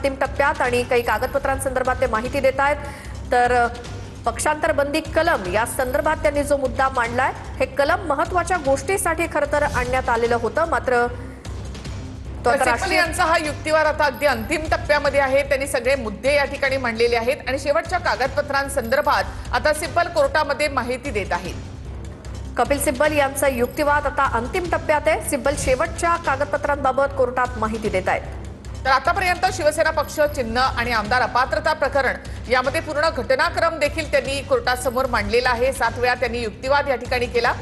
अंतिम टप्प्यात आणि काही कागदपत्रांसंदर्भात ते माहिती देत आहेत। तर पक्षांतर बंदी कलम या संदर्भात त्यांनी जो मुद्दा मांडलाय, हे कलम महत्त्वाच्या गोष्टीसाठी खरं तर आणण्यात आलेलं होतं, मात्र सिब्बल यांचा हा युक्तिवाद आता अगदी अंतिम टप्प्यामध्ये आहे। त्यांनी सगळे मुद्दे या ठिकाणी मांडलेले आहेत आणि शेवटच्या कागदपत्रांसंदर्भात आता सिब्बल कोर्टामध्ये माहिती देत आहेत। कपिल सिब्बल यांचा युक्तिवाद आता अंतिम टप्प्यात आहे। सिब्बल शेवटच्या कागदपत्रांबाबत कोर्टात माहिती देत आहेत। तर आतापर्यंत शिवसेना पक्ष, चिन्ह आणि आमदार अपात्रता प्रकरण यामध्ये पूर्ण घटनाक्रम देखील त्यांनी कोर्टासमोर मांडलेला आहे। 7 वेळा त्यांनी युक्तिवाद या ठिकाणी केला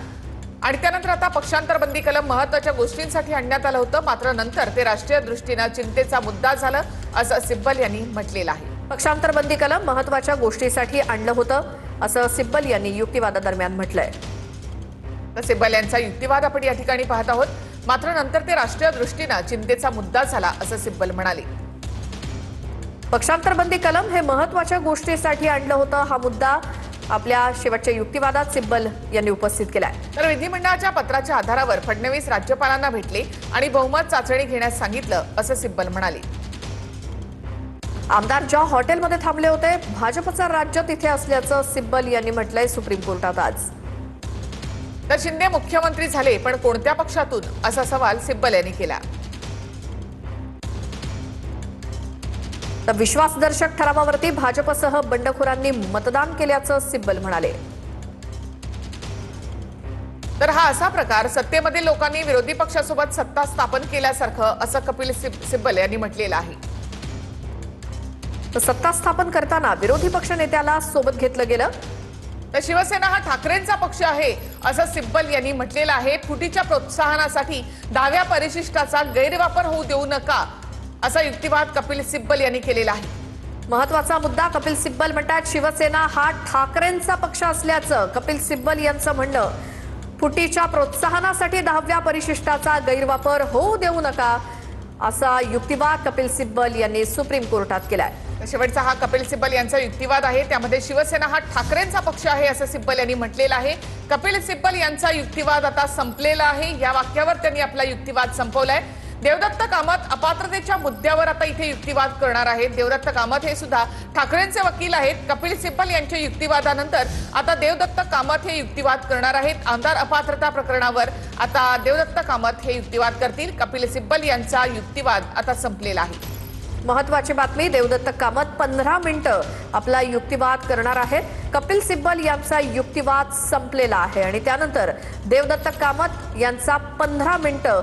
आणि त्यानंतर आता पक्षांतर बंदी कलम महत्त्वाच्या गोष्टींसाठी आणण्यात आलं होतं, मात्र नंतर ते राष्ट्रीय दृष्टीने चिंतेचा मुद्दा झालं, असं सिब्बल यांनी म्हटलेलं आहे। पक्षांतर बंदी कलम महत्त्वाच्या गोष्टीसाठी आणलं होतं, असं सिब्बल यांनी युक्तिवादादरम्यान म्हटलंय। तर सिब्बल यांचा युक्तिवाद आपण या ठिकाणी पाहत आहोत, मात्र नंतर ते राष्ट्रीय दृष्टीने चिंतेचा मुद्दा झाला, असं सिब्बल म्हणाले। पक्षांतर बंदी कलम हे महत्त्वाच्या गोष्टीसाठी आणलं होतं, हा मुद्दा आपल्या शेवटच्या युक्तिवादात सिब्बल यांनी उपस्थित केलाय। तर विधिमंडळाच्या पत्राच्या आधारावर फडणवीस राज्यपालांना भेटले आणि बहुमत चाचणी घेण्यास सांगितलं, असं सिब्बल म्हणाले। आमदार ज्या हॉटेलमध्ये थांबले होते, भाजपचं राज्य तिथे असल्याचं सिब्बल यांनी म्हटलंय सुप्रीम कोर्टात आज। तर शिंदे मुख्यमंत्री झाले, पण कोणत्या पक्षातून, असा सवाल सिब्बल यांनी केला। तर विश्वासदर्शक ठरावावरती भाजपसह बंडखोरांनी मतदान केल्याचं सिब्बल म्हणाले। तर हा असा प्रकार सत्तेमधील लोकांनी विरोधी पक्षासोबत सत्ता स्थापन केल्यासारखं, असं कपिल सिब्बल यांनी म्हटलेलं आहे। तर सत्ता स्थापन करताना विरोधी पक्ष नेत्याला सोबत घेतलं गेलं। तर शिवसेना हा ठाकरेंचा पक्ष आहे, असं सिब्बल यांनी म्हटलेलं आहे। फुटीच्या प्रोत्साहनासाठी 10व्या परिशिष्टाचा गैरवापर होऊ देऊ नका, असा युक्तिवाद कपिल सिब्बल यांनी केलेला आहे। महत्त्वाचा मुद्दा कपिल सिब्बल म्हणतात, शिवसेना हा ठाकरेंचा पक्ष असल्याचं कपिल सिब्बल यांचं म्हणणं। फुटीच्या प्रोत्साहनासाठी 10व्या परिशिष्टाचा गैरवापर होऊ देऊ नका, असा युक्तिवाद कपिल सिब्बल यांनी सुप्रीम कोर्टात केलाय। शेवटचा हा कपिल सिब्बल यांचा युक्तिवाद आहे, त्यामध्ये शिवसेना हा ठाकरेंचा पक्ष आहे, असं सिब्बल यांनी म्हटलेलं आहे। कपिल सिब्बल यांचा युक्तिवाद आता संपलेला आहे, या वाक्यावर त्यांनी आपला युक्तिवाद संपवलाय। देवदत्त कामत अपात्रतेच्या मुद्द्यावर आता इथे युक्तिवाद करणार आहेत। देवदत्त कामत हे सुद्धा ठाकरेंचे वकील आहेत। कपिल सिब्बल यांच्या युक्तिवादानंतर आता देवदत्त कामत हे युक्तिवाद करणार आहेत। आमदार अपात्रता प्रकरणावर आता देवदत्त कामत हे युक्तिवाद करतील। कपिल सिब्बल यांचा युक्तिवाद आता संपलेला आहे। महत्त्वाची बातमी, देवदत्त कामत 15 मिनिटं आपला युक्तिवाद करणार आहेत। कपिल सिब्बल यांचा युक्तिवाद संपलेला आहे आणि त्यानंतर देवदत्त कामत यांचा 15 मिनिटं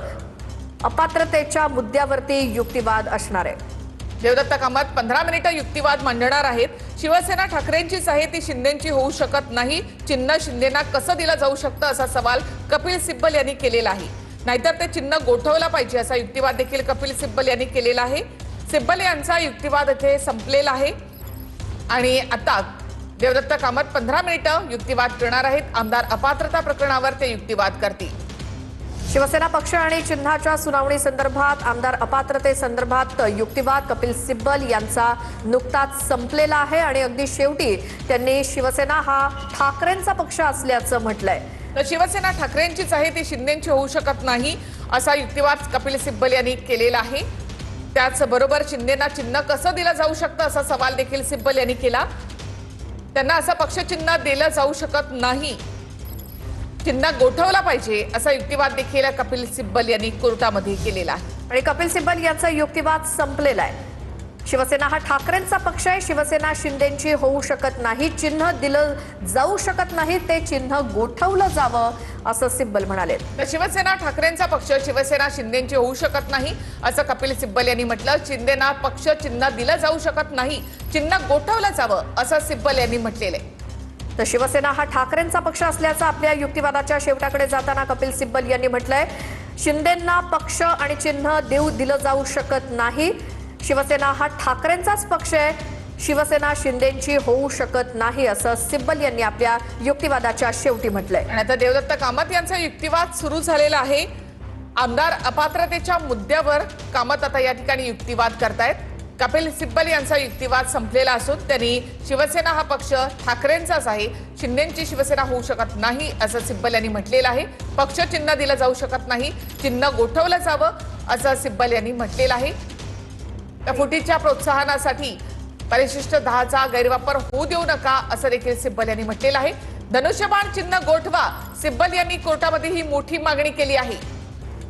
अपात्रतेच्या मुद्द्यावरती युक्तिवाद असणार आहे। देवदत्त कामत 15 मिनिटं युक्तिवाद मांडणार आहेत। शिवसेना ठाकरेंचीच आहे, ती शिंदेची होऊ शकत नाही। चिन्ह शिंदेना कसं दिलं जाऊ शकतं, असा सवाल कपिल सिब्बल यांनी केलेला आहे। नाहीतर ते चिन्ह गोठवलं पाहिजे, असा युक्तिवाद देखील कपिल सिब्बल यांनी केलेला आहे। सिब्बल यांचा युक्तिवाद इथे संपलेला आहे आणि आता देवदत्त कामत 15 मिनिटं युक्तिवाद करणार आहेत। आमदार अपात्रता प्रकरणावर ते युक्तिवाद करतील। शिवसेना पक्ष आणि चिन्हाच्या सुनावणी संदर्भात आमदार अपात्रते संदर्भात युक्तिवाद कपिल सिब्बल यांचा नुकताच संपलेला आहे आणि अगदी शेवटी त्यांनी शिवसेना हा ठाकरेंचा पक्ष असल्याचं म्हटलंय। तर शिवसेना ठाकरेंचीच आहे, ती शिंदेची होऊ शकत नाही, असा युक्तिवाद कपिल सिब्बल यांनी केलेला आहे। त्याचबरोबर शिंदेना चिन्ह कसं दिलं जाऊ शकतं, असा सवाल देखील सिब्बल यांनी केला। त्यांना असं पक्ष चिन्ह दिलं जाऊ शकत नाही, चिन्ह गोठवला पाहिजे, असा युक्तिवाद देखील कपिल सिब्बल यांनी कोर्टामध्ये केलेला आहे। आणि कपिल सिब्बल यांचा युक्तिवाद संपलेला आहे। शिवसेना हा ठाकरेंचा पक्ष आहे, शिवसेना शिंदेची होऊ शकत नाही, चिन्ह दिलं जाऊ शकत नाही, ते चिन्ह गोठवलं जावं, असं सिब्बल म्हणाले। तर शिवसेना ठाकरेंचा पक्ष, शिवसेना शिंदेची होऊ शकत नाही, असं कपिल सिब्बल यांनी म्हटलं। शिंदेना पक्ष चिन्ह दिलं जाऊ शकत नाही, चिन्ह गोठवलं जावं, असं सिब्बल यांनी म्हटलेलं आहे। तर शिवसेना हा ठाकरेंचा पक्ष असल्याचं आपल्या युक्तिवादाच्या शेवटाकडे जाताना कपिल सिब्बल यांनी म्हटलंय। शिंदेंना पक्ष आणि चिन्ह दिलं जाऊ शकत नाही, शिवसेना हा ठाकरेंचाच पक्ष आहे, शिवसेना शिंदेची होऊ शकत नाही, असं सिब्बल यांनी आपल्या युक्तिवादाच्या शेवटी म्हटलंय। आणि आता देवदत्त कामत यांचा युक्तिवाद सुरू झालेला आहे। आमदार अपात्रतेच्या मुद्द्यावर कामत आता या ठिकाणी युक्तिवाद करतायत। कपिल सिब्बल यांचा युक्तिवाद संपलेला असून त्यांनी शिवसेना हा पक्ष ठाकरेंचाच आहे, शिंदेची शिवसेना होऊ शकत नाही, असं सिब्बल यांनी म्हटलेलं आहे। पक्ष चिन्ह दिलं जाऊ शकत नाही, चिन्ह गोठवलं जावं, असं सिब्बल यांनी म्हटलेलं आहे। त्या फुटीच्या प्रोत्साहनासाठी परिशिष्ट 10चा गैरवापर होऊ देऊ नका असं देखील सिब्बल यांनी म्हटलेलं आहे. धनुष्यबाण चिन्ह गोठवा, सिब्बल यांनी कोर्टामध्ये ही मोठी मागणी केली आहे.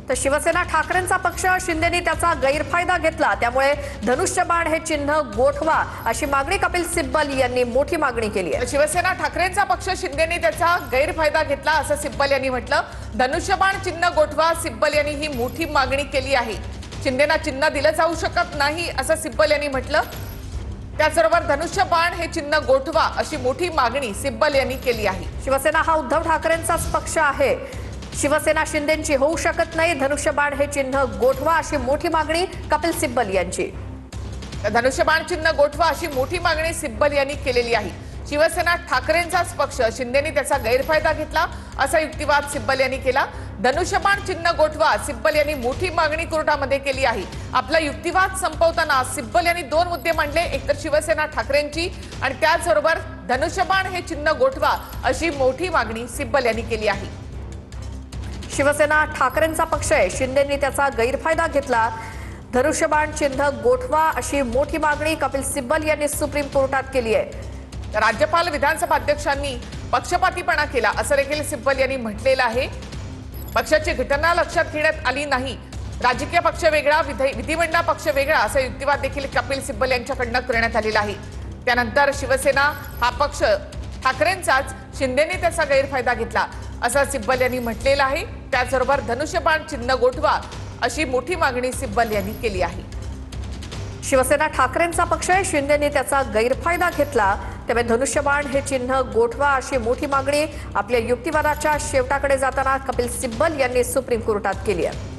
तर शिवसेना ठाकरेंचा पक्ष, शिंदेनी त्याचा गैरफायदा घेतला, त्यामुळे धनुष्यबाण हे चिन्ह गोठवा अशी मागणी कपिल सिब्बल यांनी मोठी मागणी केली आहे. शिवसेना ठाकरेंचा पक्ष, शिंदेने त्याचा गैरफायदा घेतला असं सिब्बल यांनी म्हटलं. धनुष्यबाण चिन्ह गोठवा, सिब्बल यांनी ही मोठी मागणी केली आहे. शिंदेना चिन्ह दिलं जाऊ शकत नाही असं सिब्बल यांनी म्हटलं. त्याचबरोबर धनुष्यबाण हे चिन्ह गोठवा अशी मोठी मागणी सिब्बल यांनी केली आहे. शिवसेना हा उद्धव ठाकरेंचाच पक्ष आहे, शिवसेना शिंदेची होऊ शकत नाही, धनुष्यबाण हे चिन्ह गोठवा अशी मोठी मागणी कपिल सिब्बल यांची. धनुष्यबाण चिन्ह गोठवा अशी मोठी मागणी सिब्बल यांनी केलेली आहे. शिवसेना ठाकरेंचाच पक्ष, शिंदेनी त्याचा गैरफायदा घेतला असा युक्तिवाद सिब्बल यांनी केला. धनुष्यबाण चिन्ह गोठवा, सिब्बल यांनी मोठी मागणी कोर्टामध्ये केली आहे. आपला युक्तिवाद संपवताना सिब्बल यांनी 2 मुद्दे मांडले, एकतर शिवसेना ठाकरेंची आणि त्याचबरोबर धनुष्यबाण हे चिन्ह गोठवा अशी मोठी मागणी सिब्बल यांनी केली आहे. शिवसेना ठाकरेंचा पक्ष आहे, शिंदेनी त्याचा गैरफायदा घेतला, धनुष्यबाण चिन्ह गोठवा अशी मोठी मागणी कपिल सिब्बल यांनी सुप्रीम कोर्टात केली आहे. राज्यपाल, विधानसभा अध्यक्षांनी पक्षपातीपणा केला असं देखील सिब्बल यांनी म्हटलेलं आहे. पक्षाची घटना लक्षात घेण्यात आली नाही, राजकीय पक्ष वेगळा, विधिमंडळ पक्ष वेगळा असा युक्तिवाद देखील कपिल सिब्बल यांच्याकडनं करण्यात आलेला आहे. त्यानंतर शिवसेना हा पक्ष ठाकरेंचाच, शिंदेने त्याचा गैरफायदा घेतला असं सिब्बल यांनी म्हटलेलं आहे. त्याचबरोबर धनुष्यबाण चिन्ह गोठवा अशी मोठी मागणी सिब्बल यांनी केली आहे. शिवसेना ठाकरेंचा पक्ष आहे, शिंदेनी त्याचा गैरफायदा घेतला, त्यामुळे धनुष्यबाण हे चिन्ह गोठवा अशी मोठी मागणी आपल्या युक्तिवादाच्या शेवटाकडे जाताना कपिल सिब्बल यांनी सुप्रीम कोर्टात केली आहे.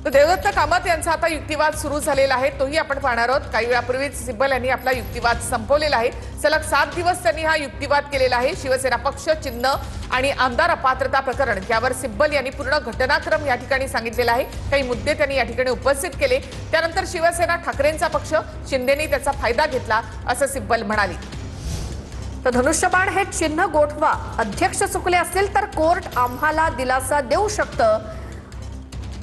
तर देवदत्त कामत यांचा आता युक्तिवाद सुरू झालेला आहे, तोही आपण पाहणार आहोत. काही वेळापूर्वीच सिब्बल यांनी आपला युक्तिवाद संपवलेला आहे. सलग 7 दिवस त्यांनी हा युक्तिवाद केलेला आहे. शिवसेना पक्ष, चिन्ह आणि आमदार अपात्रता प्रकरण यावर सिब्बल यांनी पूर्ण घटनाक्रम या ठिकाणी सांगितलेला आहे. काही मुद्दे त्यांनी या ठिकाणी उपस्थित केले. त्यानंतर शिवसेना ठाकरेंचा पक्ष, शिंदेने त्याचा फायदा घेतला असं सिब्बल म्हणाली. तर धनुष्यबाण हे चिन्ह गोठवा, अध्यक्ष चुकले असतील तर कोर्ट आम्हाला दिलासा देऊ शकतं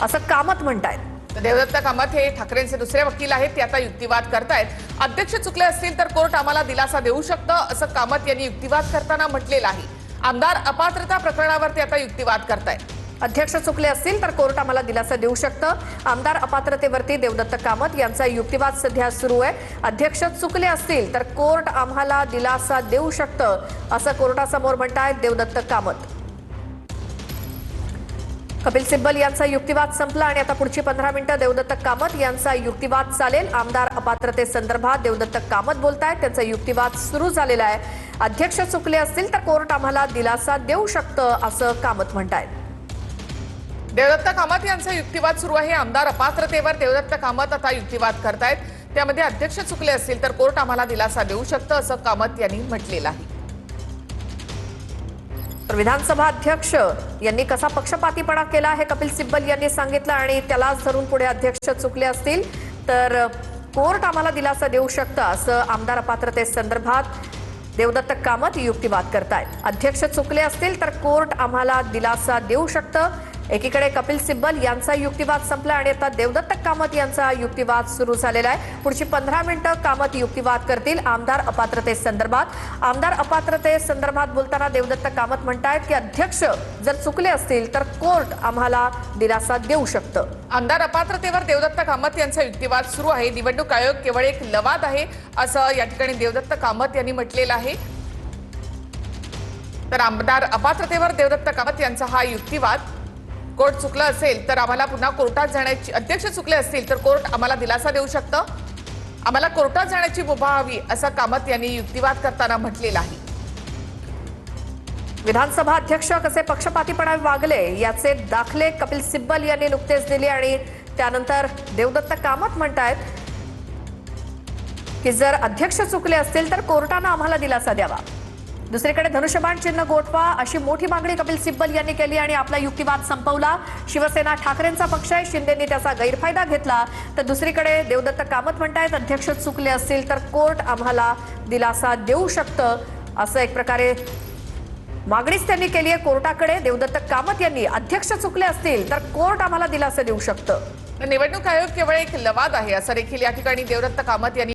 असं कामत म्हणतायत. देवदत्त कामत हे ठाकरेंचे दुसरे वकील आहेत, ते आता युक्तिवाद करतायत. अध्यक्ष चुकले असतील तर कोर्ट आम्हाला दिलासा देऊ शकतं असं कामत यांनी युक्तिवाद करताना म्हटलेलं आहे. आमदार अपात्रता प्रकरणावर ते आता युक्तिवाद करतायत. अध्यक्ष चुकले असतील तर कोर्ट आम्हाला दिलासा देऊ शकतं. आमदार अपात्रतेवरती देवदत्त कामत यांचा युक्तिवाद सध्या सुरू आहे. अध्यक्ष चुकले असतील तर कोर्ट आम्हाला दिलासा देऊ शकतं असं कोर्टासमोर म्हणतायत देवदत्त कामत. कपिल सिब्बल यांचा युक्तिवाद संपला आणि आता पुढची 15 मिनिटं देवदत्त कामत यांचा युक्तिवाद चालेल. आमदार अपात्रतेसंदर्भात देवदत्त कामत बोलतायत, त्यांचा युक्तिवाद सुरू झालेला आहे. अध्यक्ष चुकले असतील तर कोर्ट आम्हाला दिलासा देऊ शकतं असं कामत म्हणतायत. देवदत्त कामत यांचा युक्तिवाद सुरू आहे. आमदार अपात्रतेवर देवदत्त कामत आता युक्तिवाद करतायत. त्यामध्ये अध्यक्ष चुकले असतील तर कोर्ट आम्हाला दिलासा देऊ शकतं असं कामत यांनी म्हटलेलं आहे. तर विधानसभा अध्यक्ष यांनी कसा पक्षपातीपणा केला हे कपिल सिब्बल यांनी सांगितलं आणि त्यालाच धरून पुढे अध्यक्ष चुकले असतील तर कोर्ट आम्हाला दिलासा देऊ शकतं असं आमदार अपात्रतेसंदर्भात देवदत्त कामत युक्तिवाद करतायत. अध्यक्ष चुकले असतील तर कोर्ट आम्हाला दिलासा देऊ शकतं. एकीकडे कपिल सिब्बल यांचा युक्तिवाद संपला आणि आता देवदत्त कामत यांचा युक्तिवाद सुरू झालेला आहे. पुढची 15 मिनिटं कामत युक्तिवाद करतील आमदार अपात्रतेसंदर्भात. आमदार अपात्रतेसंदर्भात बोलताना देवदत्त कामत म्हणतायत की अध्यक्ष जर चुकले असतील तर कोर्ट आम्हाला दिलासा देऊ शकतं. आमदार अपात्रतेवर देवदत्त कामत यांचा युक्तिवाद सुरू आहे. निवडणूक आयोग केवळ एक लवाद आहे असं या ठिकाणी देवदत्त कामत यांनी म्हटलेलं आहे. तर आमदार अपात्रतेवर देवदत्त कामत यांचा हा युक्तिवाद, कोर्ट चुकलं असेल तर आम्हाला पुन्हा कोर्टात जाण्याची, अध्यक्ष चुकले असतील तर कोर्ट आम्हाला दिलासा देऊ शकतं, आम्हाला कोर्टात जाण्याची मुभा हवी असं कामत यांनी युक्तिवाद करताना म्हटलेलं आहे. विधानसभा अध्यक्ष कसे पक्षपातीपणाने वागले याचे दाखले कपिल सिब्बल यांनी नुकतेच दिले आणि त्यानंतर देवदत्त कामत म्हणतायत की जर अध्यक्ष चुकले असतील तर कोर्टाने आम्हाला दिलासा द्यावा. दुसरीकडे धनुष्यबाण चिन्ह गोठवा अशी मोठी मागणी कपिल सिब्बल यांनी केली आणि आपला युक्तिवाद संपवला. शिवसेना ठाकरेंचा पक्ष आहे, शिंदेनी त्याचा गैरफायदा घेतला. तर दुसरीकडे देवदत्त कामत म्हणतायत अध्यक्ष चुकले असतील तर कोर्ट आम्हाला दिलासा देऊ शकतं असं एक प्रकारे मागणीच त्यांनी केली आहे कोर्टाकडे. देवदत्त कामत यांनी अध्यक्ष चुकले असतील तर कोर्ट आम्हाला दिलासा देऊ शकतं. निवडणूक आयोग केवळ एक लवाद आहे असं देखील या ठिकाणी देवदत्त कामत यांनी